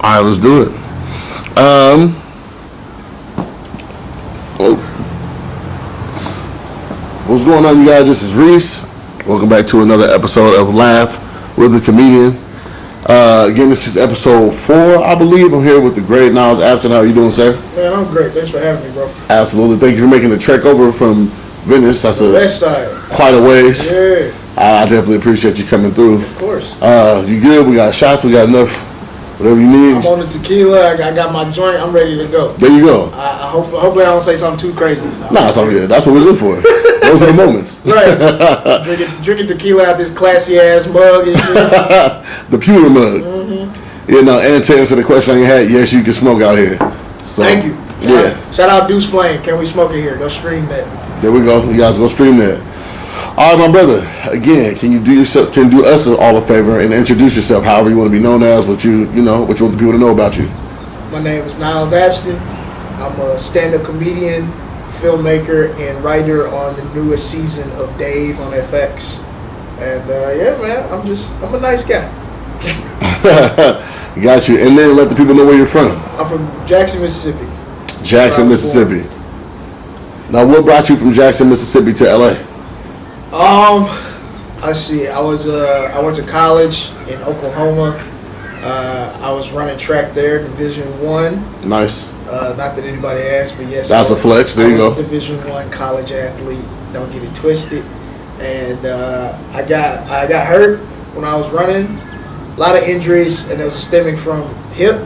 All right, let's do it. What's going on, you guys? This is Reese. Welcome back to another episode of Laugh with a Comedian. Again, this is episode 4, I believe. I'm here with the great Niles Abston. How are you doing, sir? Man, I'm great. Thanks for having me, bro. Absolutely. Thank you for making the trek over from Venice. That's West side. Quite a ways. Yeah. I definitely appreciate you coming through. Of course. You good? We got shots. We got enough. Whatever you need. I'm on the tequila. I got my joint. I'm ready to go. There you go. Hopefully I don't say something too crazy. Nah, it's all good. That's what we're good for. Those are the moments. Right. drinking tequila out this classy ass mug and shit. The pewter mug. Mm-hmm. You know, and to answer the question you had, yes, you can smoke out here. So, thank you. Yeah. Shout out Deuce Flame. Can we smoke it here? Go stream that. There we go. You guys go stream that. All right, my brother. Again, can you do us all a favor and introduce yourself, however you want to be known as, what you want the people to know about you. My name is Niles Abston. I'm a stand-up comedian, filmmaker, and writer on the newest season of Dave on FX. And yeah, man, I'm a nice guy. Got you. And then let the people know where you're from. I'm from Jackson, Mississippi. Jackson, Mississippi. Now, what brought you from Jackson, Mississippi to LA? Let's see. I went to college in Oklahoma. I was running track there, Division I. Nice. Not that anybody asked, but yes. That's a flex. There you go. I was a Division I college athlete. Don't get it twisted. And I got hurt when I was running. A lot of injuries, and it was stemming from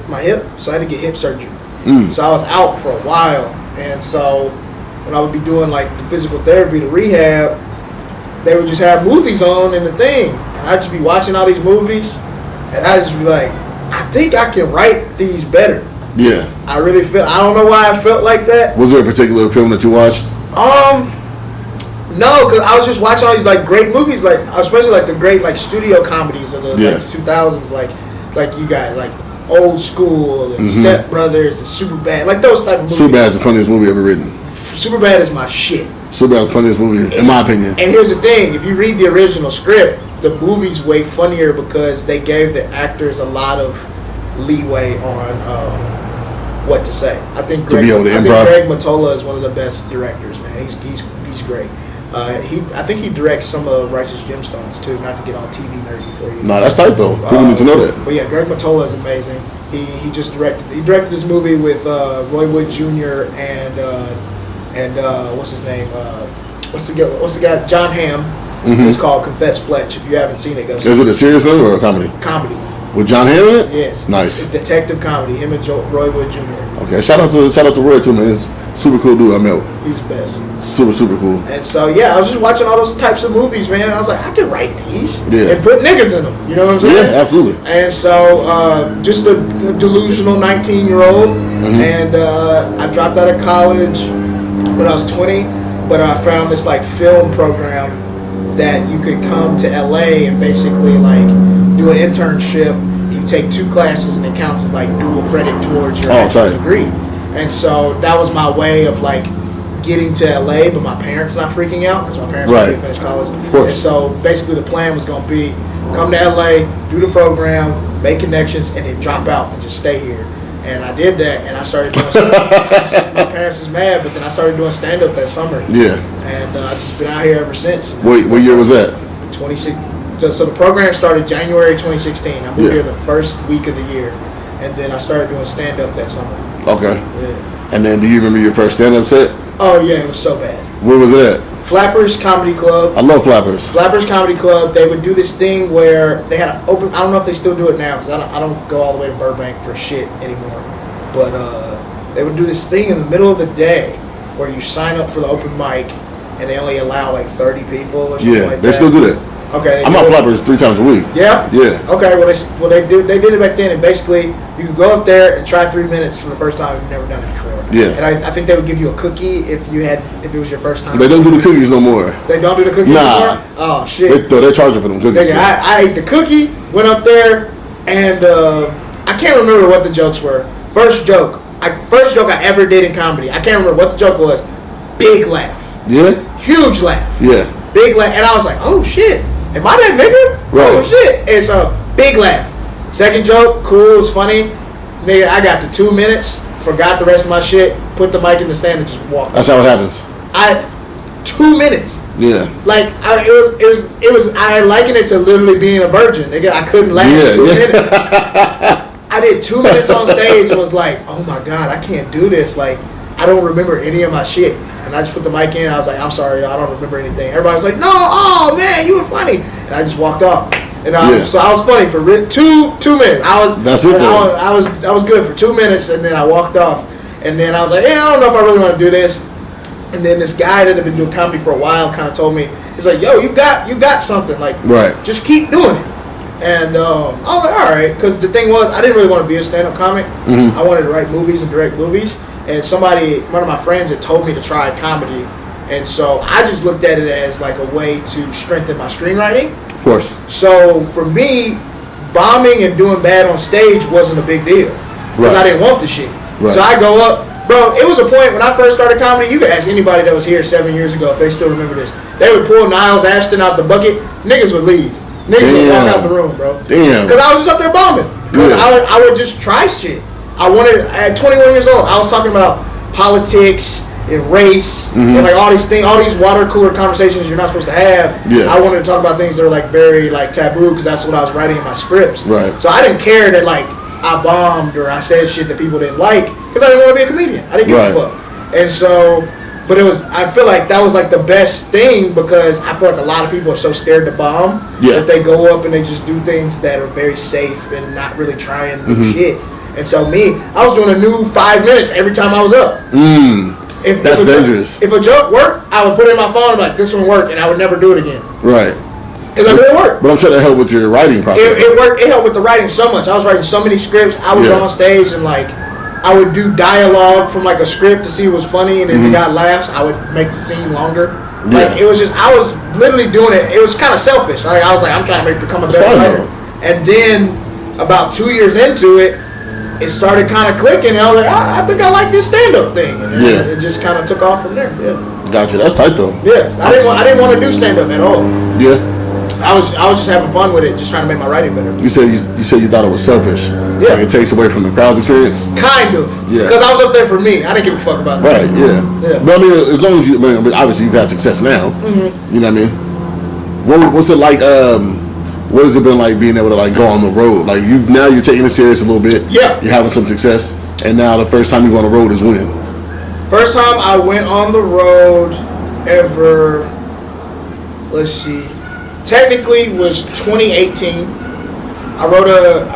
my hip. So I had to get hip surgery. So I was out for a while. And so when I would be doing like the physical therapy, the rehab, they would just have movies on in the thing. And I'd just be watching all these movies, and I'd just be like, I think I can write these better. Yeah. I don't know why I felt like that. Was there a particular film that you watched? No, because I was just watching all these like great movies, like especially like the great like studio comedies of the like 2000s, like you got like Old School and Step Brothers and Superbad, like those type of movies. Superbad is the funniest movie ever written. Superbad is my shit. Superbad is the funniest movie, in my opinion. And here's the thing, if you read the original script, the movie's way funnier because they gave the actors a lot of leeway on what to say. I think Greg Mottola is one of the best directors, man. He's great. I think he directs some of Righteous Gemstones too. Not to get all TV nerdy for you. No, that's tight though. People need to know that. But yeah, Greg Mottola is amazing. He directed this movie with Roy Wood Jr. and what's his name? What's the guy? John Hamm. It's called Confess Fletch. If you haven't seen it, go see it. Is it a serious film or a comedy? Comedy. With John Hamm in it? Yes. Nice. It's detective comedy. Him and Roy Wood Jr. Okay. Shout out to Roy too, man. He's super cool dude I met. He's the best. Super cool. And so yeah, I was just watching all those types of movies, man. I was like, I can write these and put niggas in them. You know what I'm saying? Yeah, absolutely. And so just a delusional 19-year-old, and I dropped out of college when I was 20, but I found this like film program that you could come to LA and basically like do an internship. You take 2 classes and it counts as like dual credit towards your actual degree. And so that was my way of like getting to LA, but my parents not freaking out because my parents already finished college. Of course. And so basically the plan was going to be come to LA, do the program, make connections, and then drop out and just stay here. And I did that, and I started doing stand-up. My parents is mad, but then I started doing stand-up that summer. Yeah. And I've just been out here ever since. What year was that? 26. So the program started January 2016. I moved here the first week of the year, and then I started doing stand-up that summer. Okay. Yeah. And then do you remember your first stand-up set? Oh, yeah, it was so bad. Where was it at? Flappers Comedy Club. I love Flappers. Flappers Comedy Club. They would do this thing where they had an open. I don't know if they still do it now because I don't go all the way to Burbank for shit anymore. But they would do this thing in the middle of the day where you sign up for the open mic and they only allow like 30 people or something like that. Yeah, they still do that. Okay. I'm on Flappers 3 times a week. Yeah? Yeah. Okay, they did it back then, and basically you could go up there and try 3 minutes for the first time if you've never done it before. Yeah. And I think they would give you a cookie if it was your first time. They don't do the cookies no more. They don't do the cookies anymore? Oh shit. They're charging for them cookies. I ate the cookie, went up there, and I can't remember what the jokes were. First joke I ever did in comedy. I can't remember what the joke was. Big laugh. Yeah? Huge laugh. Yeah. Big laugh. And I was like, oh shit. Am I that nigga? Right. Oh shit. And so, big laugh. Second joke, cool, it was funny. Nigga, I got to 2 minutes, forgot the rest of my shit, put the mic in the stand, and just walked. That's how it happens. 2 minutes. Yeah. Like it was. I liken it to literally being a virgin. Nigga, I couldn't last 2 minutes. I did 2 minutes on stage and was like, oh my god, I can't do this. Like, I don't remember any of my shit. And I just put the mic in. I was like, I'm sorry, I don't remember anything. Everybody was like, no, oh man, you were funny. And I just walked off. And so I was funny for 2 minutes. I was good for 2 minutes, and then I walked off. And then I was like, yeah, I don't know if I really want to do this. And then this guy that had been doing comedy for a while kind of told me, he's like, yo, you got something. Like, just keep doing it. And I was like, all right. Because the thing was, I didn't really want to be a stand-up comic. I wanted to write movies and direct movies. And one of my friends had told me to try comedy. And so I just looked at it as like a way to strengthen my screenwriting. Of course. So for me, bombing and doing bad on stage wasn't a big deal. Because I didn't want the shit. Right. So I go up. Bro, it was a point when I first started comedy, you could ask anybody that was here 7 years ago if they still remember this. They would pull Niles Abston out the bucket, niggas would leave. Niggas would walk out the room, bro. Damn. Because I was just up there bombing. I would just try shit. At 21 years old, I was talking about politics and race and like all these things, all these water cooler conversations you're not supposed to have. Yeah. I wanted to talk about things that are like very like taboo because that's what I was writing in my scripts. Right. So I didn't care that like I bombed or I said shit that people didn't like because I didn't want to be a comedian. I didn't give a fuck. And so, but I feel like that was like the best thing because I feel like a lot of people are so scared to bomb that they go up and they just do things that are very safe and not really trying new shit. And so I was doing a new 5 minutes every time I was up. That's dangerous. If a joke worked, I would put it in my phone and be like, this one worked, and I would never do it again. Right. Because I knew it worked. But I'm sure that helped with your writing process. It worked. It helped with the writing so much. I was writing so many scripts. I would go on stage and like, I would do dialogue from like a script to see what was funny, and if it got laughs, I would make the scene longer. Like it was just, I was literally doing it. It was kind of selfish. Like, I was like, I'm trying to become a better writer. And then about 2 years into it, it started kind of clicking, and I was like, I think I like this stand-up thing. And it just kind of took off from there. Yeah. Gotcha. That's tight though. Yeah. I didn't want to do stand-up at all. Yeah. I was just having fun with it, just trying to make my writing better. You said you thought it was selfish. Yeah. Like it takes away from the crowd's experience. Kind of. Yeah. Because I was up there for me. I didn't give a fuck about that. Right. Yeah. But I mean, as long as obviously you've had success now. You know what I mean? What's it like? What has it been like being able to like go on the road? Like you're taking it serious a little bit. Yeah. You're having some success, and now the first time you go on the road is when? First time I went on the road ever. Let's see. Technically was 2018. I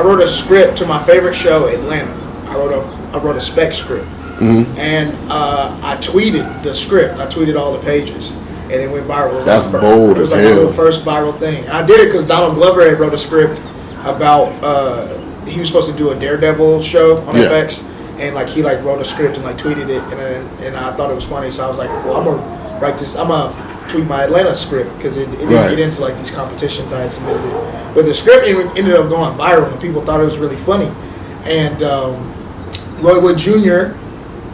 wrote a script to my favorite show, Atlanta. I wrote a spec script, and I tweeted the script. I tweeted all the pages. And it went viral. That's bold as hell. It was like my first viral thing. And I did it because Donald Glover had wrote a script about, he was supposed to do a Daredevil show on FX. And like he like wrote a script and like tweeted it. And I thought it was funny. So I was like, well, I'm going to write this. I'm going to tweet my Atlanta script because it didn't get into like these competitions I had submitted it. But the script ended up going viral and people thought it was really funny. And Roy Wood Jr.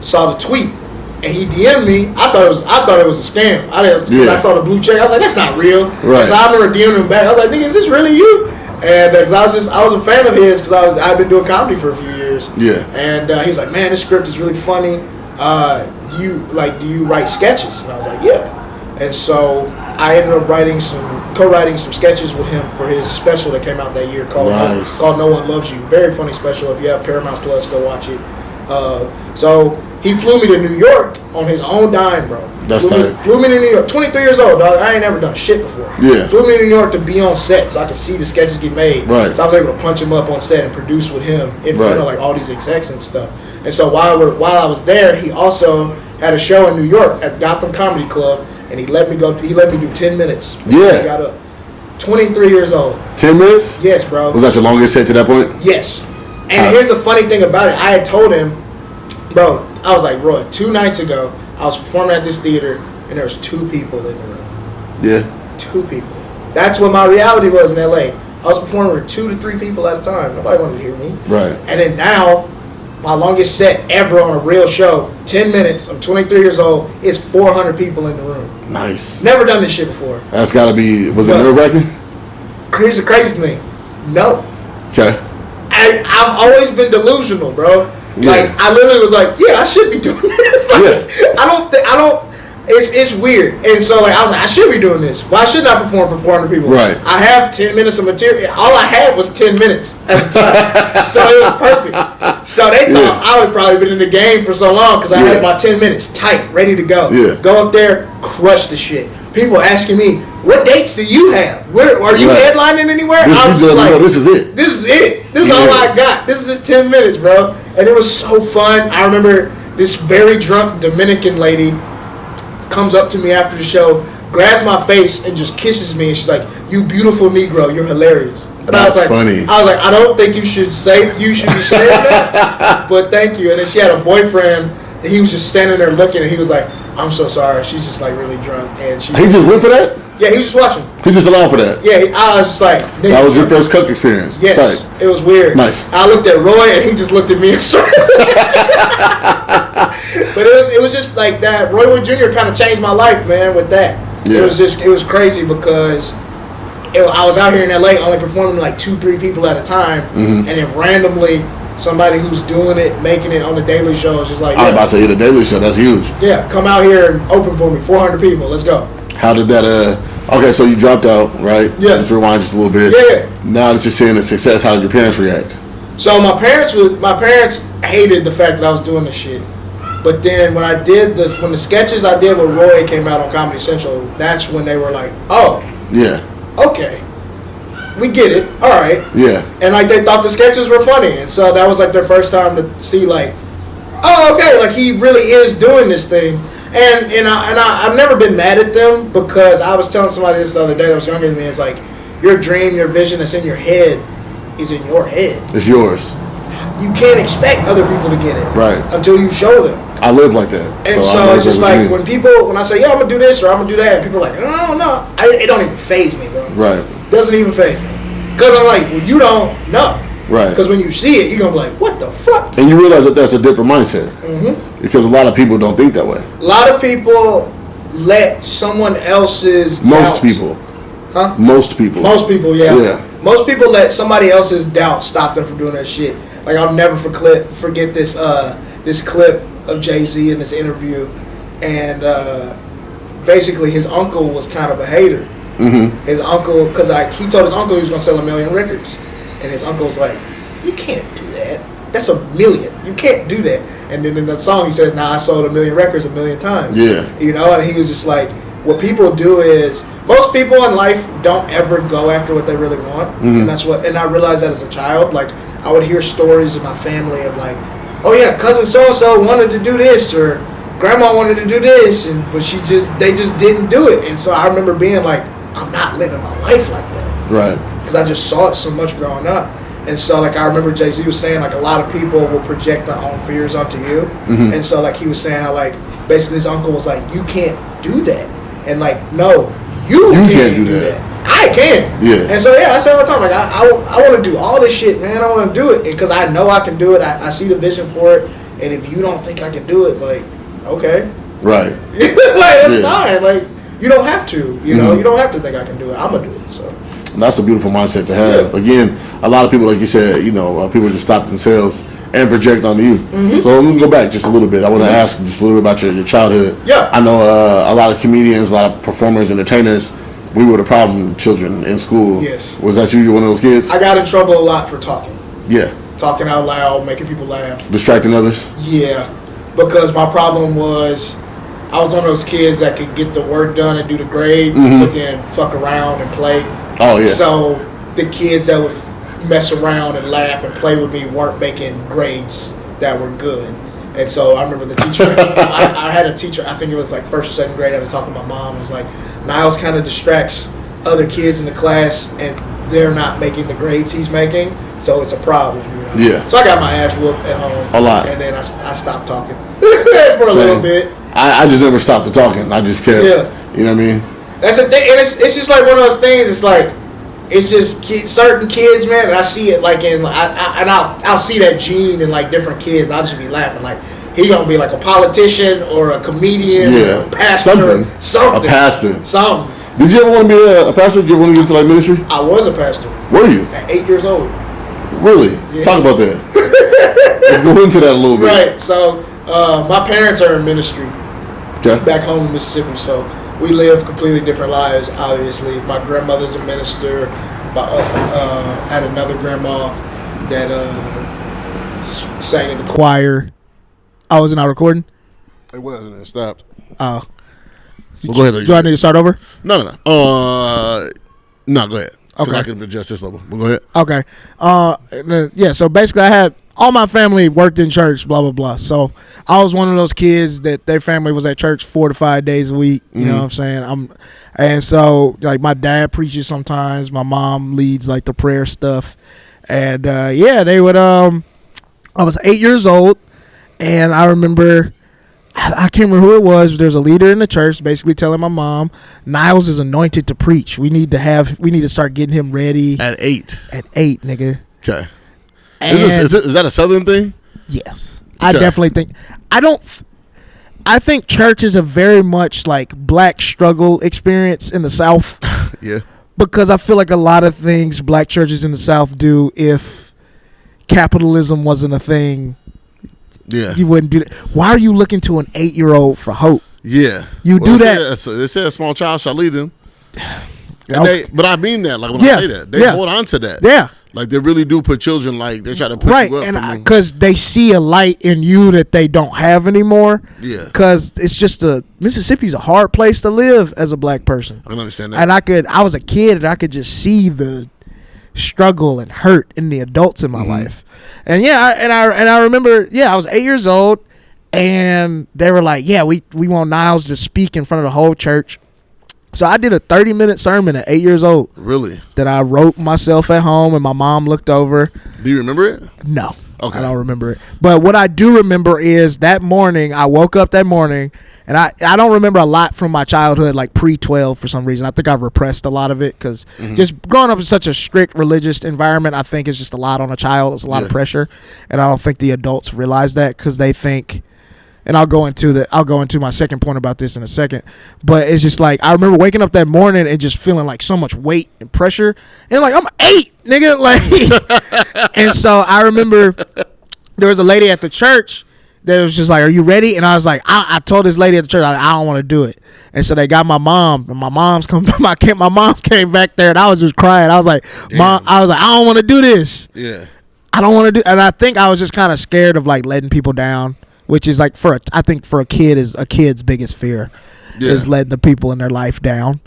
saw the tweet. And he DM'd me. I thought it was a scam. I saw the blue check. I was like, that's not real. Right. So I remember DMing him back. I was like, nigga, is this really you? And because I was a fan of his because I've been doing comedy for a few years. Yeah. And he's like, man, this script is really funny. Do you write sketches? And I was like, yeah. And so I ended up co-writing some sketches with him for his special that came out that year called No One Loves You. Very funny special. If you have Paramount Plus, go watch it. So he flew me to New York on his own dime, bro. That's tight. Flew me to New York. 23 years old, dog. I ain't never done shit before. Yeah. Flew me to New York to be on set so I could see the sketches get made. Right. So I was able to punch him up on set and produce with him in front of like all these execs and stuff. And so while I was there, he also had a show in New York at Gotham Comedy Club, and he let me do 10 minutes. Yeah. I got up. 23 years old. 10 minutes? Yes, bro. Was that your longest set to that point? Yes. And here's the funny thing about it. I had told him, bro, I was like, Roy, 2 nights ago, I was performing at this theater, and there was 2 people in the room. Yeah. 2 people. That's what my reality was in L.A. I was performing with 2 to 3 people at a time. Nobody wanted to hear me. Right. And then now, my longest set ever on a real show, 10 minutes, I'm 23 years old, it's 400 people in the room. Nice. Never done this shit before. That's got to be, was it nerve-wracking? Here's the crazy thing. No. Okay. I've always been delusional, bro. Yeah. Like I literally was like, yeah, I should be doing this. Like, I don't. It's weird, and so like I was like, I should be doing this. Why shouldn't I perform for 400 people? Right. I have 10 minutes of material. All I had was 10 minutes at the time, so it was perfect. So they thought I would probably been in the game for so long because I had my 10 minutes tight, ready to go. Yeah. Go up there, crush the shit. People asking me, what dates do you have? Where are you headlining anywhere? I was just like, this is it. This is it. This is all I got. This is just 10 minutes, bro. And it was so fun. I remember this very drunk Dominican lady comes up to me after the show, grabs my face, and just kisses me. And she's like, "You beautiful Negro, you're hilarious." And That's funny. I was like, I don't think you should be saying that, but thank you. And then she had a boyfriend, and he was just standing there looking, and he was like, "I'm so sorry. She's just like really drunk." And he just went for that? Yeah, he was just watching. He just allowed for that? Yeah, I was just like, that was your first cook experience? Yes, Tight. it was weird. Nice. I looked at Roy, and he just looked at me and started. But it was just like that. Roy Wood Jr. kind of changed my life, man, with that. Yeah. It was crazy because I was out here in LA only performing like 2-3 people at a time, and then randomly somebody who's doing it, making it on the Daily Show is just like, I was about to say the Daily Show, that's huge. Yeah, come out here and open for me, 400 people, let's go. How did that okay, so you dropped out, right? Yeah. Just rewind just a little bit. Yeah. Now that you're seeing the success, how did your parents react? So my parents hated the fact that I was doing this shit. But then when when the sketches I did with Roy came out on Comedy Central, that's when they were like, oh. Yeah. Okay. We get it. All right. Yeah. And like they thought the sketches were funny. And so that was like their first time to see like, oh, okay, like he really is doing this thing. And I've never been mad at them because I was telling somebody this the other day that was younger than me, it's like, your dream, your vision that's in your head is in your head. It's yours. You can't expect other people to get it. Right. Until you show them. I live like that. And so it's just like when I say, yeah, I'm going to do this or I'm going to do that, and people are like, no. It don't even faze me, bro. Right. Doesn't even faze me. Because I'm like, well, you don't know. Right. Because when you see it, you're going to be like, what the fuck? And you realize that that's a different mindset. Mm-hmm. Because a lot of people don't think that way. A lot of people let someone else's Most doubts, people. Huh? Most people, yeah. Yeah. Most people let somebody else's doubt stop them from doing their shit. Like, I'll never forget this this clip of Jay-Z in this interview. And basically his uncle was kind of a hater. Mm-hmm. His uncle, because he told his uncle he was going to sell 1 million records. And his uncle was like, you can't do that. That's 1 million. You can't do that. And then in the song he says, I sold 1 million records 1 million times. Yeah. You know, and he was just like, what people do is, most people in life don't ever go after what they really want. Mm-hmm. And I realized that as a child. Like, I would hear stories in my family of like, oh yeah, cousin so-and-so wanted to do this, or grandma wanted to do this, but they just didn't do it. And so I remember being like, I'm not living my life like that. Right. Because I just saw it so much growing up. And so, like, I remember Jay-Z was saying, like, a lot of people will project their own fears onto you. Mm-hmm. And so, like, he was saying how, like, basically his uncle was like, you can't do that. And, like, no, you can't do that. I can. Yeah. And so, yeah, I say all the time, like, I want to do all this shit, man. I want to do it. Because I know I can do it. I see the vision for it. And if you don't think I can do it, like, okay. Right. Like, that's fine. Like, you don't have to. You know, you don't have to think I can do it. I'm going to do it, so. And that's a beautiful mindset to have. Yeah. Again, a lot of people, like you said, people just stop themselves and project onto you. Mm-hmm. So let me go back just a little bit. I want to ask just a little bit about your childhood. Yeah. I know a lot of comedians, a lot of performers, entertainers, we were the problem children in school. Yes. Was that you? You one of those kids? I got in trouble a lot for talking. Yeah. Talking out loud, making people laugh. Distracting others? Yeah. Because my problem was I was one of those kids that could get the work done and do the grade, but then fuck around and play. Oh, yeah. So the kids that would mess around and laugh and play with me weren't making grades that were good. And so I remember the teacher, I had a teacher, I think it was like first or second grade, I had to talk to my mom. It was like, Niles kind of distracts other kids in the class and they're not making the grades he's making, so it's a problem. You know? Yeah. So I got my ass whooped at home. A lot. And then I stopped talking for a little bit. I just never stopped talking. I just kept, you know what I mean? That's the thing, and it's just like one of those things. It's like it's just certain kids, man. And I see it like I'll see that gene in like different kids. And I'll just be laughing like he gonna be like a politician or a comedian, or a pastor, something, a pastor, something. Did you ever want to be a pastor? Did you ever want to get into like ministry? I was a pastor. Were you? At 8 years old. Really? Yeah. Talk about that. Let's go into that a little bit. Right. So my parents are in ministry Okay. back home in Mississippi. So we live completely different lives. Obviously, my grandmother's a minister. Had another grandma that sang in the choir. Oh, was it not recording? It wasn't. It stopped. Oh. Well, go ahead. Do I need to start over? No. No, go ahead. Because I can adjust this level. Well, go ahead. Okay. Yeah, so basically I had all my family worked in church, blah, blah, blah. So I was one of those kids that their family was at church 4 to 5 days a week. You know what I'm saying? And so, like, my dad preaches sometimes. My mom leads, like, the prayer stuff. And, they would, I was 8 years old, and I remember, I can't remember who it was. There's a leader in the church basically telling my mom, Niles is anointed to preach. We need to start getting him ready. At 8. At 8, nigga. Okay. And Is that a Southern thing? yes. I definitely think. I think church is a very much like black struggle experience in the South. Yeah. Because I feel like a lot of things black churches in the South do, if capitalism wasn't a thing, Yeah. you wouldn't do that. Why are you looking to an 8-year-old for hope? Yeah. You do that. They say a small child shall lead them. Okay. But I mean that. Like when I say that, they hold on to that. Yeah. Like they really do put children, like they try to put you up. And because they see a light in you that they don't have anymore. Yeah. Because it's just Mississippi's a hard place to live as a black person. I can understand that. And I was a kid and I could just see the struggle and hurt in the adults in my life. And I remember, I was 8 years old and they were like, we want Niles to speak in front of the whole church. So I did a 30-minute sermon at 8 years old. Really? That I wrote myself at home and my mom looked over. Do you remember it? No. Okay. I don't remember it. But what I do remember is that morning, I woke up that morning, and I don't remember a lot from my childhood, like pre-12 for some reason. I think I've repressed a lot of it because just growing up in such a strict religious environment, I think it's just a lot on a child. It's a lot of pressure. And I don't think the adults realize that because they think, and I'll go into my second point about this in a second, but it's just like I remember waking up that morning and just feeling like so much weight and pressure, and like I'm 8, nigga, like. And so I remember there was a lady at the church that was just like, "Are you ready?" And I was like, I told this lady at the church, I don't want to do it. And so they got my mom, and my mom came back there, and I was just crying. I was like, Mom, I don't want to do this. Yeah, I don't want to do, and I think I was just kind of scared of like letting people down. Which is like I think for a kid is a kid's biggest fear is letting the people in their life down.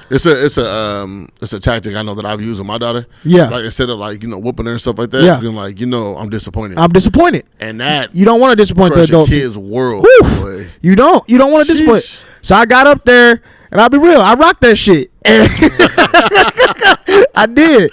It's a tactic I know that I've used with my daughter. Yeah, like instead of like whooping her and stuff like that. Yeah, being like I'm disappointed. And that you don't want to disappoint the adults. Kid's world. Boy. You don't want to disappoint. So I got up there and I'll be real. I rocked that shit. I did,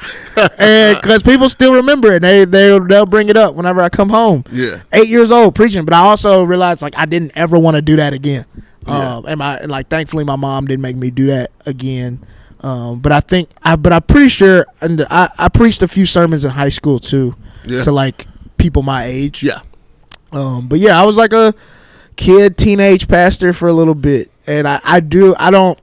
and because people still remember it, they'll bring it up whenever I come home. Yeah, 8 years old preaching, but I also realized like I didn't ever want to do that again. Yeah. And thankfully my mom didn't make me do that again. But I'm pretty sure, and I preached a few sermons in high school too, to like people my age. Yeah. But yeah, I was like a teenage pastor for a little bit, and I don't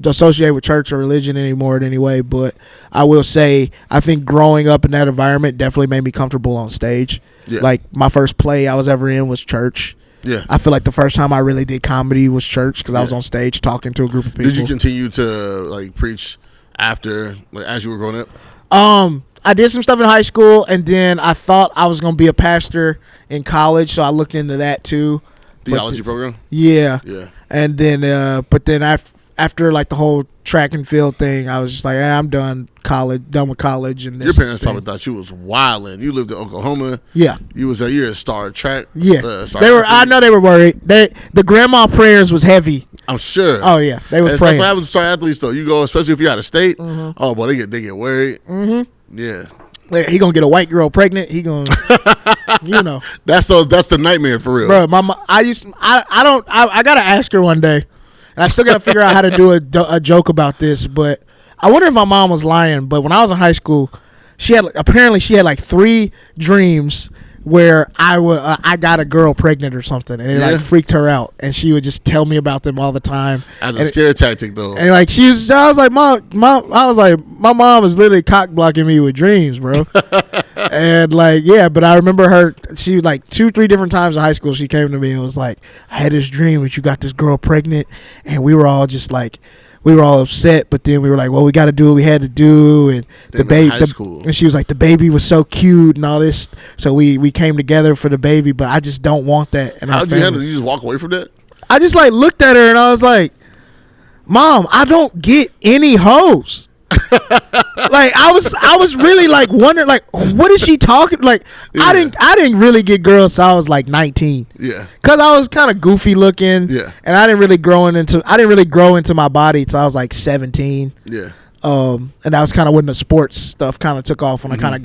associate with church or religion anymore in any way, but I will say I think growing up in that environment definitely made me comfortable on stage. Yeah. Like my first play I was ever in was church. Yeah, I feel like the first time I really did comedy was church because I was on stage talking to a group of people. Did you continue to like preach after, like, as you were growing up? I did some stuff in high school, and then I thought I was gonna be a pastor in college, so I looked into that too. Theology program. Yeah. And then, after like the whole track and field thing, I was just like, I'm done with college. And your parents probably thought you was wilding. You lived in Oklahoma. Yeah, you're a star track. Yeah, they were. I know they were worried. The grandma prayers was heavy. I'm sure. Oh yeah, they were praying. That's what happens to star athletes though. You go, especially if you're out of state. Oh boy, they get worried. Yeah. He gonna get a white girl pregnant. He gonna, That's the nightmare for real, bro. Mama, I gotta ask her one day. And I still got to figure out how to do a joke about this, but I wonder if my mom was lying. But when I was in high school, she had like 3 dreams where I got a girl pregnant or something, and it like freaked her out, and she would just tell me about them all the time as a scare tactic, though. And like I was like, my mom is literally cock blocking me with dreams, bro. And like, yeah, but I remember her. She was like 2-3 different times in high school. She came to me and was like, "I had this dream that you got this girl pregnant," and we were all just like, we were all upset. But then we were like, "Well, we got to do what we had to do." And the baby, and she was like, "The baby was so cute and all this." So we came together for the baby. But I just don't want that. And how'd you handle it? You just walk away from that? I just like looked at her and I was like, "Mom, I don't get any hoes." Like I was really like wondering, like, what is she talking? Like, yeah. I didn't really get girls till I was like 19. Yeah, cause I was kind of goofy looking. Yeah, and I didn't really grow into my body till I was like 17. Yeah. And that was kind of when the sports stuff kind of took off, when I kind of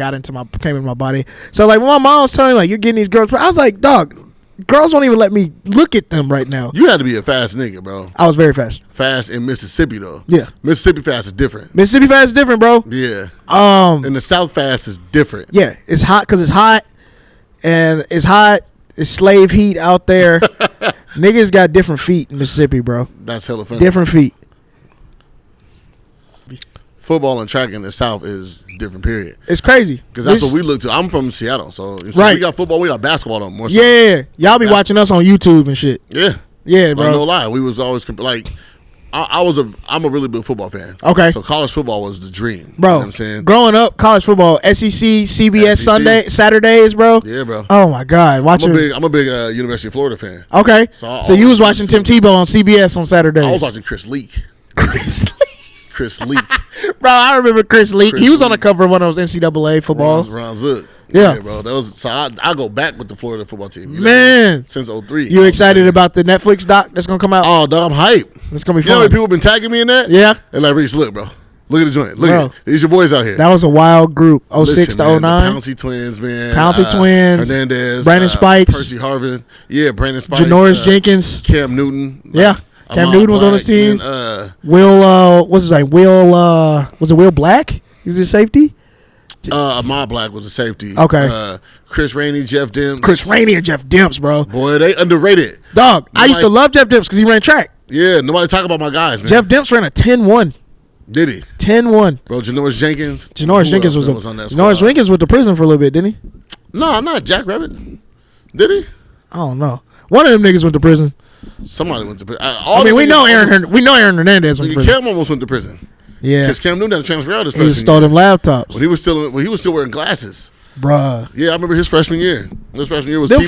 came into my body. So like when my mom was telling me like, you're getting these girls, I was like, dog, girls won't even let me look at them right now. You had to be a fast nigga, bro. I was very fast. Fast in Mississippi though. Yeah. Mississippi fast is different. Mississippi fast is different, bro. Yeah. And the South fast is different. Yeah, it's hot because it's hot, and it's hot. It's slave heat out there. Niggas got different feet in Mississippi, bro. That's hella funny. Different feet. Football and track in the South is different, period. It's crazy. Because that's what we look to. I'm from Seattle, so right. We got football, we got basketball though, more so. Yeah. Y'all be watching us on YouTube and shit. Yeah. Yeah, bro. No lie. We was always, like, I'm a really big football fan. Okay. So college football was the dream. Bro, you know what I'm saying? Growing up, college football, SEC, CBS Saturdays, bro. Yeah, bro. Oh, my God. I'm a big University of Florida fan. Okay. So you was watching Tim Tebow on CBS on Saturdays. I was watching Chris Leak. Chris Leak. Bro, I remember Chris Leak. He was on the cover of one of those NCAA footballs. Ron Zook. Yeah, bro. That was so. I go back with the Florida football team. Man, since 03. You excited about the Netflix doc that's gonna come out? Oh, dog, I'm hype. It's gonna be fun. You know how many people been tagging me in that? Yeah. And like, Reese, look, bro. Look at the joint. Look at it. These your boys out here. That was a wild group. 06 to 09. The Pouncey twins, man. Pouncey twins. Hernandez. Brandon Spikes. Percy Harvin. Yeah, Brandon Spikes. Janoris Jenkins. Cam Newton. Yeah. Cam Newton was on his teams. Will, what's his name? Was it Will Black? He was his safety? Ahmad Black was a safety. Okay. Chris Rainey, Jeff Demps. Chris Rainey and Jeff Demps, bro. Boy, they underrated. Dog, I used to love Jeff Demps because he ran track. Yeah, nobody talk about my guys, man. Jeff Demps ran a 10-1. Did he? 10-1. Bro, Janoris Jenkins. Janoris Jenkins was on that squad. Janoris Jenkins went to prison for a little bit, didn't he? No, not Jack Rabbit. Did he? I don't know. One of them niggas went to prison. Somebody went to prison. We know Aaron Hernandez went to prison. Cam almost went to prison. Yeah, because Cam Newton had to transfer out his freshman year. He stole them laptops. When he was still wearing glasses. Bruh. Yeah, I remember his freshman year. His freshman year was them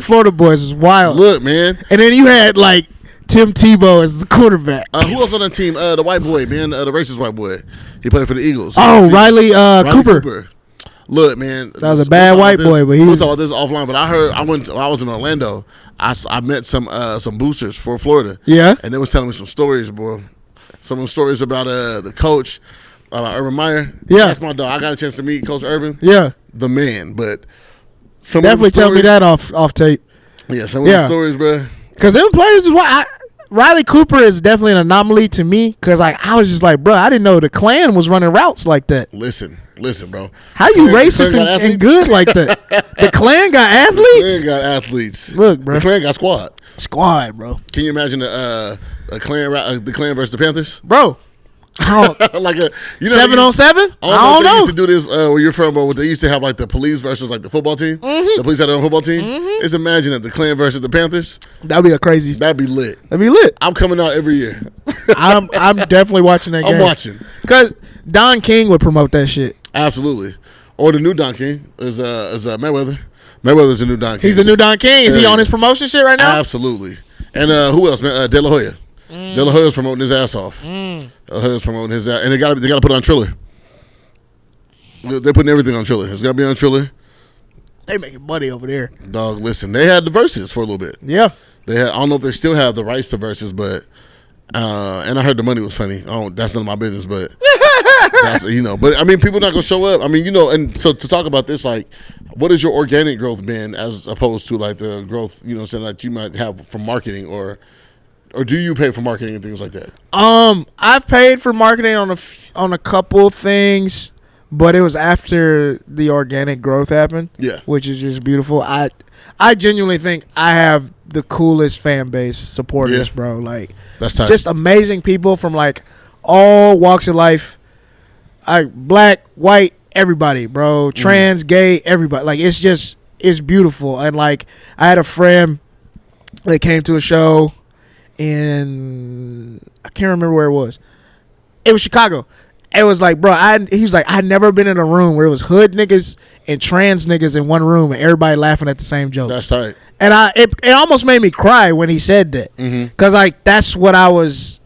Florida boys was wild. Look, man. And then you had like Tim Tebow as the quarterback. Who else on that team? The white boy, man, the racist white boy. He played for the Eagles. Oh, Riley Cooper. Look, man, that was a bad white boy, but we'll talk about this offline. But I was in Orlando. I met some boosters for Florida. Yeah, and they was telling me some stories, bro. Some of them stories about the coach, Urban Meyer. Yeah, that's my dog. I got a chance to meet Coach Urban. Yeah, the man. But definitely tell me that off tape. Yeah, some of the stories, bro. Because them players is why Riley Cooper is definitely an anomaly to me. Because like I was just like, bro, I didn't know the Klan was running routes like that. Listen, bro. How you racist and good like that? The Klan got athletes? The Klan got athletes. Look, bro. The Klan got squad. Squad, bro. Can you imagine the Klan versus the Panthers? Bro. Like 7-on-7? I don't know. They used to do this where you're from, bro. They used to have like the police versus like the football team. Mm-hmm. The police had their own football team. Mm-hmm. Just imagine it, the Klan versus the Panthers. That'd be That'd be lit. I'm coming out every year. I'm definitely watching that game. I'm watching. Because Don King would promote that shit. Absolutely. Or the new Don King is Mayweather. Mayweather's the new Don King. He's the new Don King. Is he on his promotion shit right now? Absolutely. And who else, man? De La Hoya. De La Hoya's promoting his ass off. De La Hoya's promoting his ass. And they got to put it on Triller. They're putting everything on Triller. It's got to be on Triller. They making money over there. Dog, listen. They had the verses for a little bit. Yeah. I don't know if they still have the rights to verses, but and I heard the money was funny. That's none of my business, but that's, but I mean, people not gonna show up. I mean, and so to talk about this, like, what has your organic growth been as opposed to like the growth, saying that you might have from marketing, or do you pay for marketing and things like that? I've paid for marketing on a couple things, but it was after the organic growth happened. Yeah, which is just beautiful. I genuinely think I have the coolest fan base supporters, bro. Like, that's tight. Just amazing people from like all walks of life. Black, white, everybody, bro. Trans, gay, everybody. Like, it's beautiful. And like, I had a friend that came to a show in, I can't remember where it was. It was Chicago. It was like, bro, he was like, I'd never been in a room where it was hood niggas and trans niggas in one room and everybody laughing at the same joke. That's tight. And it almost made me cry when he said that, because like that's what I was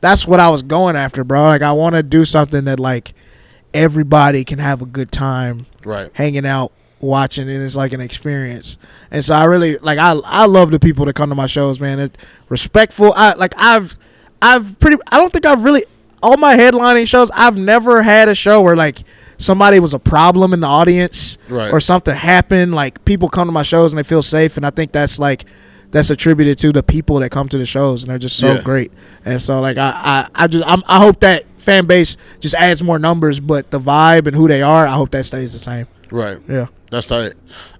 going after, bro. Like, I want to do something that like everybody can have a good time, right, hanging out, watching, and it's like an experience. And so I really like, I love the people that come to my shows, man. It's respectful. I don't think I've really, all my headlining shows, I've never had a show where like somebody was a problem in the audience, right, or something happened. Like, people come to my shows and they feel safe, and I think that's attributed to the people that come to the shows, and they're just so great. And so like I hope that fan base just adds more numbers, but the vibe and who they are, I hope that stays the same. Right. Yeah. That's tight.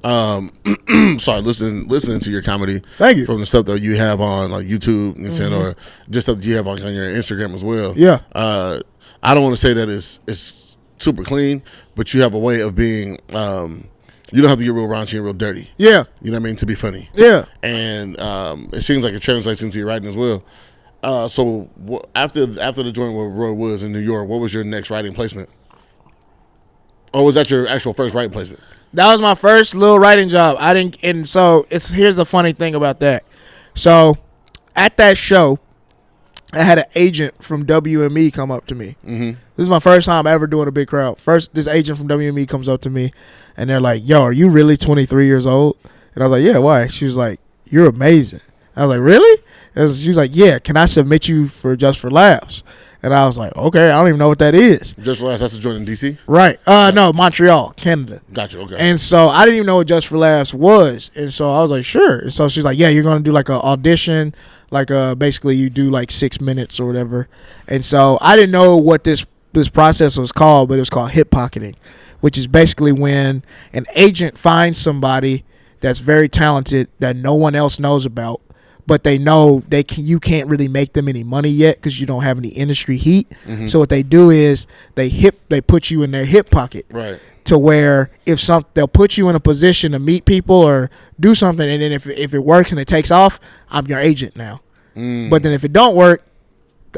Sorry, listening to your comedy. Thank you. From the stuff that you have on like YouTube and or just stuff that you have on your Instagram as well. Yeah. I don't want to say that it's super clean, but you have a way of being. You don't have to get real raunchy and real dirty. Yeah. You know what I mean? To be funny. Yeah. And it seems like it translates into your writing as well. So after the joint with Roy Woods in New York, what was your next writing placement? Or was that your actual first writing placement? That was my first little writing job. And so here's the funny thing about that. So at that show, I had an agent from WME come up to me. This is my first time ever doing a big crowd. First, this agent from WME comes up to me, and they're like, "Yo, are you really 23 years old?" And I was like, "Yeah, why?" She was like, "You're amazing." I was like, "Really?" She was like, "Yeah, can I submit you for Just for Laughs?" And I was like, "Okay, I don't even know what that is." Just for Laughs, that's a joint in DC? Right. No, Montreal, Canada. Gotcha, okay. And so I didn't even know what Just for Laughs was. And so I was like, sure. And so she's like, yeah, you're going to do like an audition. Like basically you do like 6 minutes or whatever. And so I didn't know what this process was called, but it was called hip pocketing, which is basically when an agent finds somebody that's very talented that no one else knows about, but they know you can't really make them any money yet because you don't have any industry heat. So what they do is they put you in their hip pocket, right? To where they'll put you in a position to meet people or do something, and then if it works and it takes off, I'm your agent now. But then if it don't work,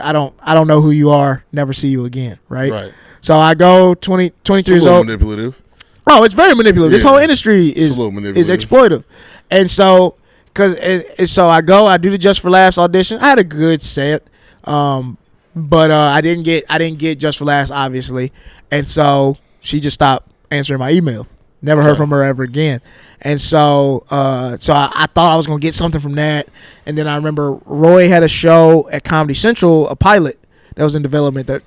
I don't know who you are, never see you again, right? Right. So I go 23 years old. Manipulative. Oh, it's very manipulative. Yeah. This whole industry is exploitive, and so. So I do the Just for Laughs audition. I had a good set, but I didn't get Just for Laughs, obviously, and so she just stopped answering my emails. Never heard from her ever again. And so I thought I was gonna get something from that. And then I remember Roy had a show at Comedy Central, a pilot that was in development that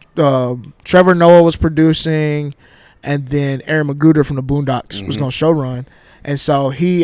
Trevor Noah was producing, and then Aaron Magruder from the Boondocks was gonna showrun. And so he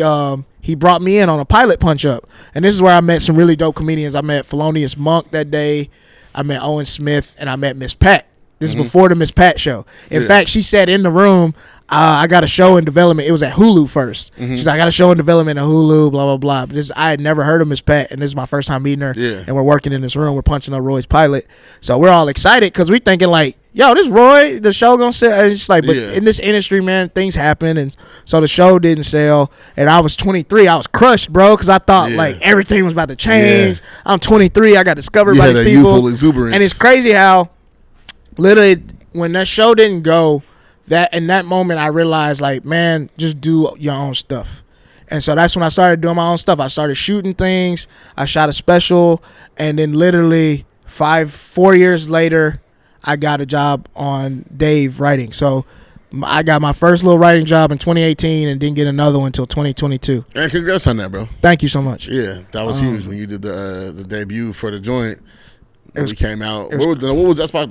brought me in on a pilot punch up. And this is where I met some really dope comedians. I met Felonious Monk that day. I met Owen Smith, and I met Miss Pat. This is before the Miss Pat show. In fact, she said in the room, I got a show in development. It was at Hulu first. She's like, I got a show in development at Hulu, blah, blah, blah. But I had never heard of Miss Pat, and this is my first time meeting her. Yeah. And we're working in this room. We're punching up Roy's pilot. So we're all excited because we're thinking like, yo, this Roy, the show gonna sell. And it's like, but in this industry, man, things happen. And so the show didn't sell. And I was 23. I was crushed, bro, because I thought like everything was about to change. I'm 23. I got discovered by these people. Youthful exuberance. And it's crazy how literally when that show didn't go, that in that moment I realized like, man, just do your own stuff. And so that's when I started doing my own stuff. I started shooting things. I shot a special, and then literally 4 years later, I got a job on Dave writing. So I got my first little writing job in 2018 and didn't get another one until 2022. And congrats on that, bro. Thank you so much. Yeah, that was huge when you did the debut for the joint. We came out. What was that spot?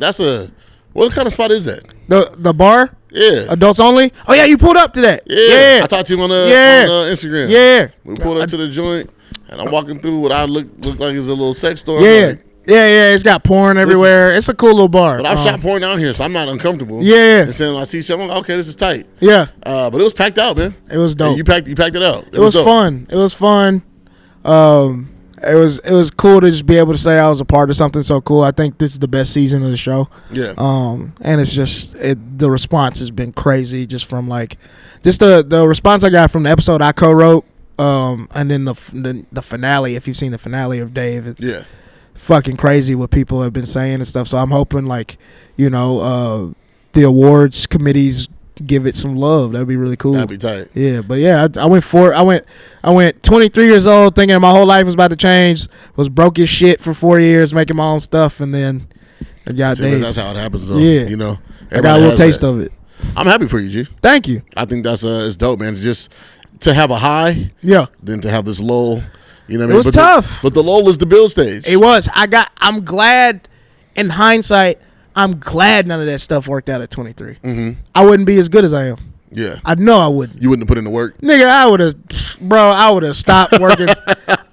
What kind of spot is that? The bar? Yeah. Adults only? Oh, yeah, you pulled up to that. Yeah. I talked to him on Instagram. Yeah. We pulled up to the joint, and I'm walking through what I look like is a little sex store. Yeah. It's got porn everywhere. It's a cool little bar. But I've shot porn down here, so I'm not uncomfortable. Yeah. And saying I see shit, I'm like, okay, this is tight. Yeah. But it was packed out, man. It was dope. And you packed it out. It was fun. It was fun. And it was cool to just be able to say I was a part of something so cool. I think this is the best season of the show. Yeah. And it's just the response has been crazy, just from like just the response I got from the episode I co-wrote, and then the finale. If you've seen the finale of Dave, it's fucking crazy what people have been saying and stuff. So I'm hoping like the awards committees give it some love. That'd be really cool. That'd be tight. Yeah, but yeah, I went 23 years old thinking my whole life was about to change. Was broke as shit for 4 years making my own stuff, and then I got Dave. That's how it happens, though. Yeah, I got a little taste of it. I'm happy for you, G. Thank you. I think that's it's dope, man. Just to have a high, then to have this lull. You know what I mean? It was tough, but the lull is the build stage. It was. I'm glad. In hindsight, I'm glad none of that stuff worked out at 23. Mm-hmm. I wouldn't be as good as I am. Yeah. I know I wouldn't. You wouldn't have put in the work? Nigga, I would have stopped working.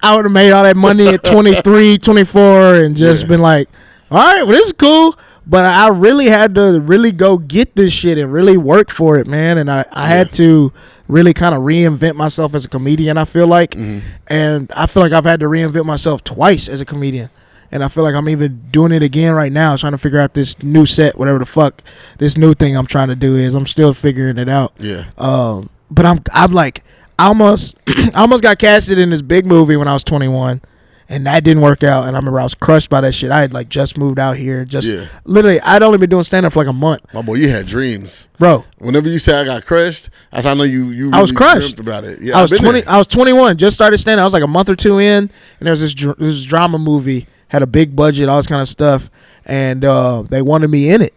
I would have made all that money at 23, 24 and just been like, all right, well, this is cool. But I really had to really go get this shit and really work for it, man. And I had to really kind of reinvent myself as a comedian, I feel like. Mm-hmm. And I feel like I've had to reinvent myself twice as a comedian. And I feel like I'm even doing it again right now, trying to figure out this new set, whatever the fuck this new thing I'm trying to do is. I'm still figuring it out. Yeah. But I'm like, I almost got casted in this big movie when I was 21, and that didn't work out. And I remember I was crushed by that shit. I had like just moved out here, literally. I'd only been doing stand up for like a month. My boy, you had dreams, bro. Whenever you say I got crushed, that's how I know you. Really I was crushed dreamt about it. Yeah, I was 20. I was 21. Just started stand up. I was like a month or two in, and there was this drama movie. Had a big budget, all this kind of stuff, and they wanted me in it.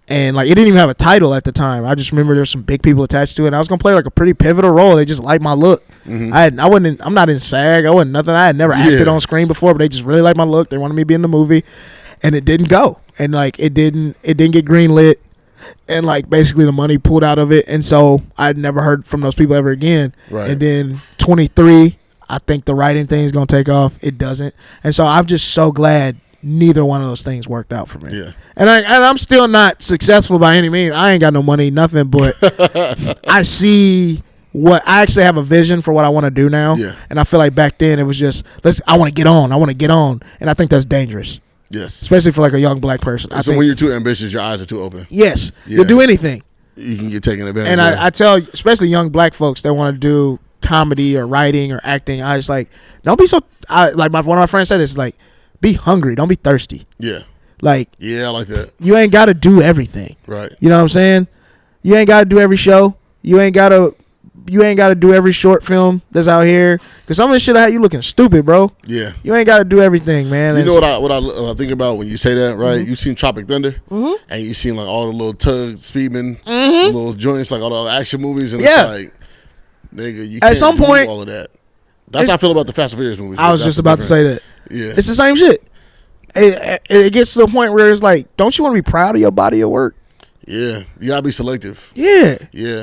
And like it didn't even have a title at the time. I just remember there were some big people attached to it. And I was gonna play like a pretty pivotal role. They just liked my look. Mm-hmm. I'm not in SAG. I wasn't nothing. I had never acted on screen before, but they just really liked my look. They wanted me to be in the movie, and it didn't go. And like it didn't get greenlit. And like basically the money pulled out of it. And so I'd never heard from those people ever again. Right. And then 23. I think the writing thing is going to take off. It doesn't. And so I'm just so glad neither one of those things worked out for me. Yeah. And I'm still not successful by any means. I ain't got no money, nothing, but I see what I actually have a vision for what I want to do now. Yeah. And I feel like back then it was just I want to get on. And I think that's dangerous. Yes. Especially for like a young black person. So when you're too ambitious, your eyes are too open. Yes. Yeah. You'll do anything. You can get taken advantage of. And I tell especially young black folks that want to do comedy or writing or acting, I just like don't be so like one of my friends said this, like be hungry, don't be thirsty. I like that. You ain't gotta do everything, right? You know what I'm saying? You ain't gotta do every show. You ain't gotta do every short film that's out here, because some of this shit I had you looking stupid, bro. Yeah, you ain't gotta do everything, man. You know what I think about when you say that, right? Mm-hmm. You've seen Tropic Thunder, and you've seen like all the little Tug Speedman, little joints, like all the action movies, and it's like, nigga, you can't do all of that. That's how I feel about the Fast and Furious movies. I was just about to say that. Yeah, it's the same shit. It gets to the point where it's like, don't you want to be proud of your body of work? Yeah, you gotta be selective. Yeah,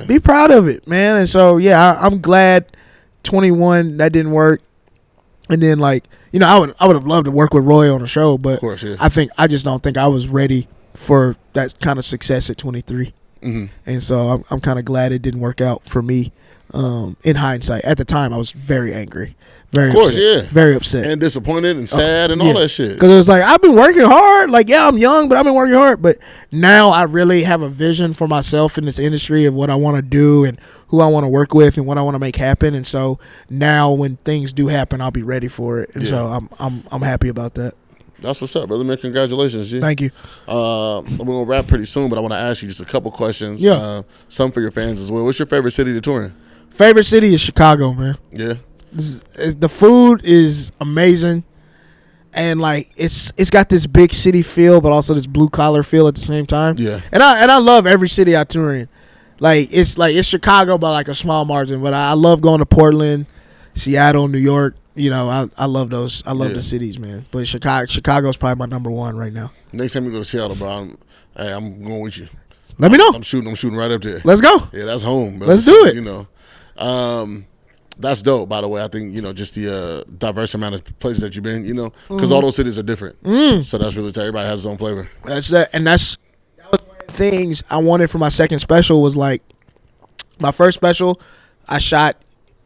be proud of it, man. And so I'm glad 21 that didn't work. And then like I would have loved to work with Roy on the show, but of course, I just don't think I was ready for that kind of success at 23. Mm-hmm. And so I'm kind of glad it didn't work out for me. In hindsight, at the time I was very angry, very upset, and disappointed and sad and all that shit. Because it was like I've been working hard. Like I'm young, but I've been working hard. But now I really have a vision for myself in this industry of what I want to do and who I want to work with and what I want to make happen. And so now when things do happen, I'll be ready for it. And so I'm happy about that. That's what's up, brother, man. Congratulations, G. Thank you. We're going to wrap pretty soon, but I want to ask you just a couple questions. Some for your fans as well. What's your favorite city to tour in? Favorite city is Chicago, man. Yeah. The food is amazing. And like it's got this big city feel, but also this blue collar feel at the same time. Yeah. And I love every city I tour in. It's Chicago by like a small margin, but I love going to Portland, Seattle, New York. I love those. I love the cities, man. But Chicago's probably my number one right now. Next time you go to Seattle, bro, I'm going with you. Let me know. I'm shooting right up there. Let's go. Yeah, that's home, bro. Let's do it. That's dope, by the way. I think, just the diverse amount of places that you've been, because all those cities are different. So that's really tight. Everybody has its own flavor. That was one of the things I wanted for my second special was like, my first special I shot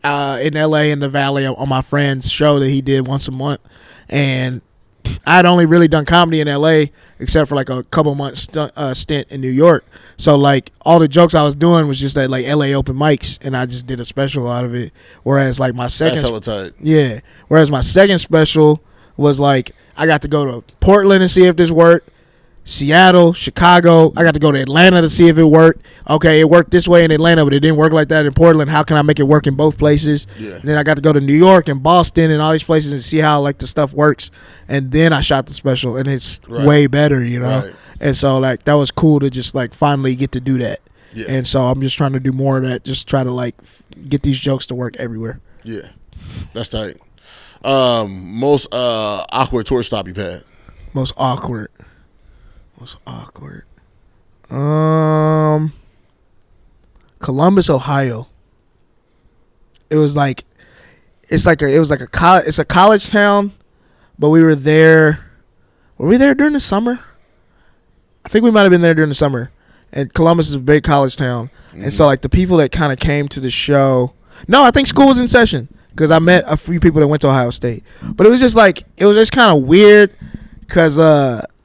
in LA in the Valley on my friend's show that he did once a month, and I had only really done comedy in LA except for like a couple months stint in New York. So like all the jokes I was doing was just at like LA open mics, and I just did a special out of it. Whereas like my second, that's hella tight. yeah. Whereas my second special was like I got to go to Portland and see if this worked. Seattle, Chicago. I got to go to Atlanta to see if it worked. Okay, it worked this way in Atlanta, but it didn't work like that in Portland. How can I make it work in both places? Yeah. And then I got to go to New York and Boston and all these places and see how like the stuff works. And then I shot the special, and it's way better, you know. Right. And so like that was cool to just like finally get to do that. Yeah. And so I'm just trying to do more of that. Just try to like get these jokes to work everywhere. Yeah, that's tight. Most awkward tour stop you've had? Most awkward. Columbus, Ohio. It was like it's a college town, but we were there. Were we there during the summer? I think we might have been there during the summer. And Columbus is a big college town, and so like the people that kind of came to the show. No, I think school was in session because I met a few people that went to Ohio State, but it was just kind of weird because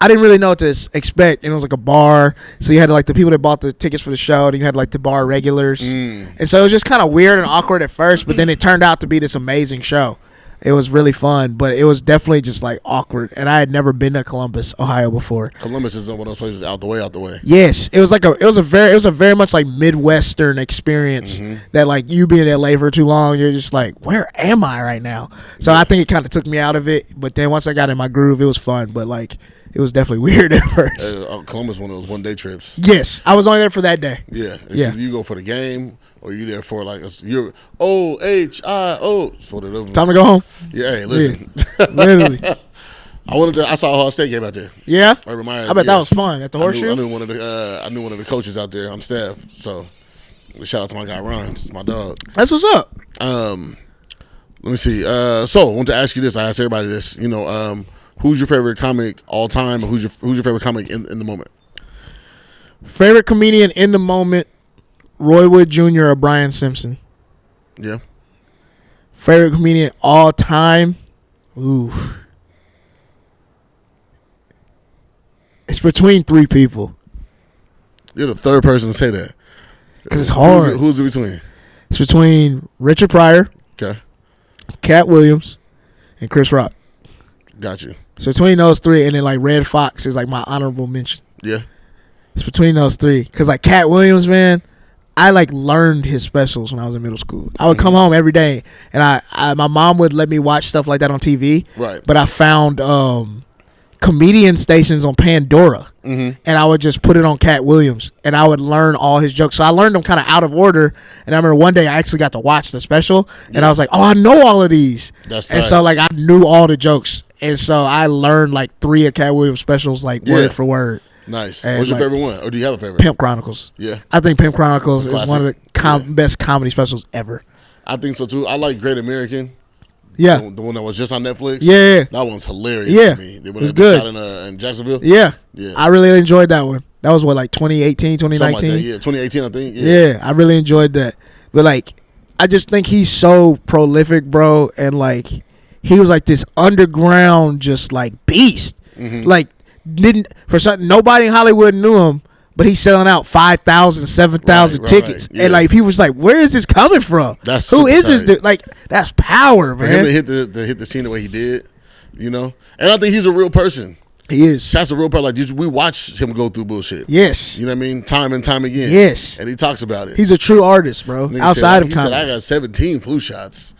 I didn't really know what to expect, and it was like a bar. So you had like the people that bought the tickets for the show, and you had like the bar regulars, and so it was just kind of weird and awkward at first. But then it turned out to be this amazing show. It was really fun, but it was definitely just like awkward. And I had never been to Columbus, Ohio before. Columbus is one of those places out the way. Yes, it was a very much like Midwestern experience that like you being in LA for too long, you're just like, where am I right now? So I think it kind of took me out of it. But then once I got in my groove, it was fun. But like it was definitely weird at first. Columbus, one of those 1 day trips. Yes, I was only there for that day. Yeah, yeah. You go for the game, or you there for like you're OHIO. Time to go home. Yeah, hey, listen. Yeah. Literally. I saw Ohio State game out there. Yeah, I bet that was fun at the Horseshoe. I knew one of the coaches out there on staff. So shout out to my guy Ron, my dog. That's what's up. Let me see. So I want to ask you this. I ask everybody this. You know, who's your favorite comic all time, and who's your favorite comic in the moment? Favorite comedian in the moment, Roy Wood Jr. or Brian Simpson. Yeah. Favorite comedian all time, ooh. It's between 3 people. You're the third person to say that. Because it's hard. Who's it between? It's between Richard Pryor, Okay. Cat Williams, and Chris Rock. Got you. It's between those 3, and then like Red Fox is like my honorable mention. Yeah. It's between those 3. Because like Cat Williams, man, I like learned his specials when I was in middle school. I would come home every day, and I my mom would let me watch stuff like that on TV. Right. But I found comedian stations on Pandora, and I would just put it on Cat Williams, and I would learn all his jokes. So I learned them kind of out of order, and I remember one day I actually got to watch the special, and I was like, oh, I know all of these. That's and tight. so like I knew all the jokes, and so I learned like 3 of Cat Williams specials like word for word. Nice. And What's your like, favorite one? Or do you have a favorite? Pimp Chronicles. Yeah. I think Pimp Chronicles is one of the Yeah. best comedy specials ever. I think so too. I like Great American. Yeah. The one that was just on Netflix. Yeah. That one's hilarious Yeah. to me. It was good. Shot in Jacksonville. Yeah. Yeah. I really enjoyed that one. That was what, like 2018, 2019? Something like that. Yeah, 2018, I think. Yeah, I really enjoyed that. But like, I just think he's so prolific, bro. And like, he was like this underground, just like beast. Like, nobody in Hollywood knew him, but he's selling out 5,000, 7,000 tickets. Yeah. And like, people was like, where is this coming from? Who is this dude? Like, that's power, man. For him to hit the scene the way he did, you know? And I think he's a real person. He is. That's a real person. Like, we watch him go through bullshit. Yes. You know what I mean? Time and time again. Yes. And he talks about it. He's a true artist, bro. Outside of comedy. He said, I got 17 flu shots.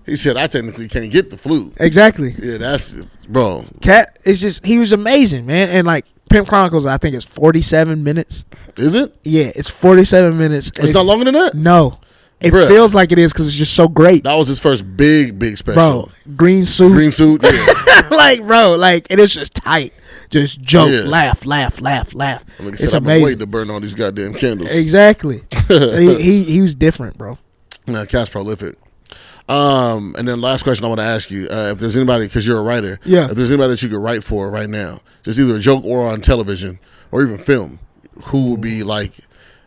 He said, I technically can't get the flu. Exactly. Yeah, that's, bro. Cat is just, he was amazing, man. And like, Pimp Chronicles, I think it's 47 minutes. Is it? Yeah, it's 47 minutes. It's not longer than that? No. It Bruh. feels like it is because it's just so great. That was his first big special. Bro, green suit, yeah. like, bro, like, it is just tight. Just joke, laugh. It's I'm amazing. waiting to burn all these goddamn candles. Exactly. he was different, bro. Nah, Cat's prolific. And then last question I want to ask you, if there's anybody, because you're a writer, if there's anybody that you could write for right now, just either a joke or on television or even film, who would be like,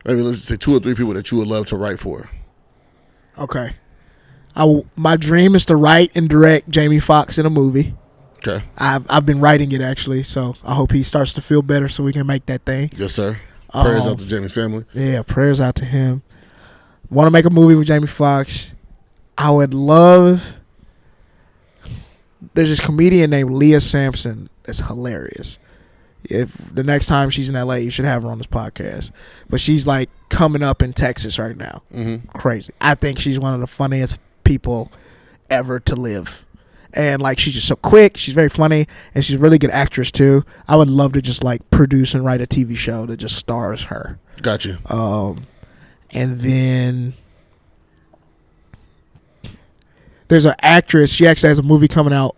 maybe let's say 2 or 3 people that you would love to write for? Okay. My dream is to write and direct Jamie Foxx in a movie. Okay. I've been writing it actually, so I hope he starts to feel better so we can make that thing. Yes, sir. Prayers out to Jamie's family. Yeah, prayers out to him. Want to make a movie with Jamie Foxx. I would love. There's this comedian named Leah Sampson that's hilarious. If the next time she's in LA, you should have her on this podcast. But she's like coming up in Texas right now. Mm-hmm. Crazy. I think she's one of the funniest people ever to live. And like she's just so quick, she's very funny, and she's a really good actress too. I would love to just like produce and write a TV show that just stars her. Got you. And then there's an actress. She actually has a movie coming out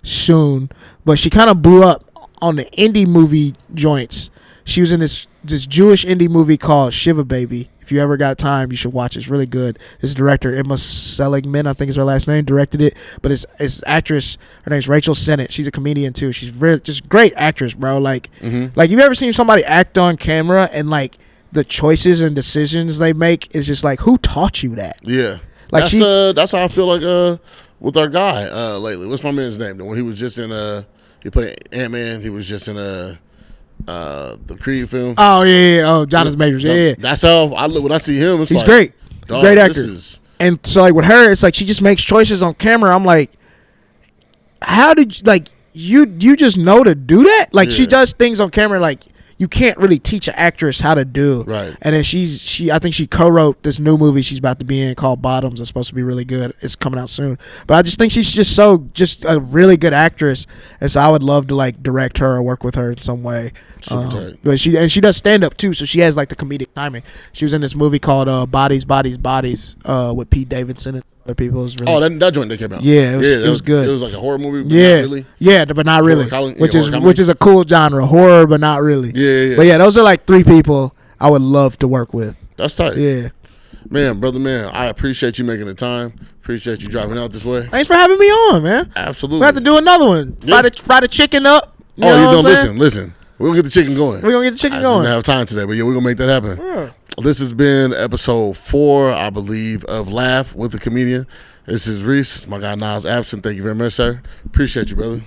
soon, but she kind of blew up on the indie movie joints. She was in this Jewish indie movie called Shiva Baby. If you ever got time, you should watch it. It's really good. This director, Emma Seligman, I think is her last name, directed it. But it's actress. Her name's Rachel Sennett. She's a comedian too. She's really just great actress, bro. Like you've ever seen somebody act on camera and like the choices and decisions they make is just like, who taught you that? Yeah. Like that's how I feel like with our guy lately. What's my man's name? When he was just in he played Ant-Man. He was just in the Creed film. Oh yeah. Oh, Jonathan Majors. Yeah. That's how I look when I see him. It's He's like, great. dog, Great actor. And so like with her, it's like she just makes choices on camera. I'm like, how did you just know to do that? Like she does things on camera like you can't really teach an actress how to do. Right. And then I think she co-wrote this new movie she's about to be in called Bottoms. It's supposed to be really good. It's coming out soon. But I just think she's just a really good actress. And so I would love to like direct her or work with her in some way. But she does stand up too, so she has like the comedic timing. She was in this movie called Bodies, Bodies, Bodies with Pete Davidson and other people. It was really that joint that came out. Yeah, it was good. It was like a horror movie, but yeah, not really. Yeah, but not really. Which is a cool genre, horror, but not really. Yeah. But yeah, those are like three people I would love to work with. That's tight. Yeah. Man, brother, man, I appreciate you making the time. Appreciate you driving out this way. Thanks for having me on, man. Absolutely. We have to do another one. Yeah. Fry the chicken up. You know what I'm saying? Listen. We're going to get the chicken going. We're going to get the chicken I going. didn't have time today, but yeah, we're going to make that happen. Yeah. This has been episode 4, I believe, of Laugh with the Comedian. This is Reese. It's my guy, Niles Abston. Thank you very much, sir. Appreciate you, brother.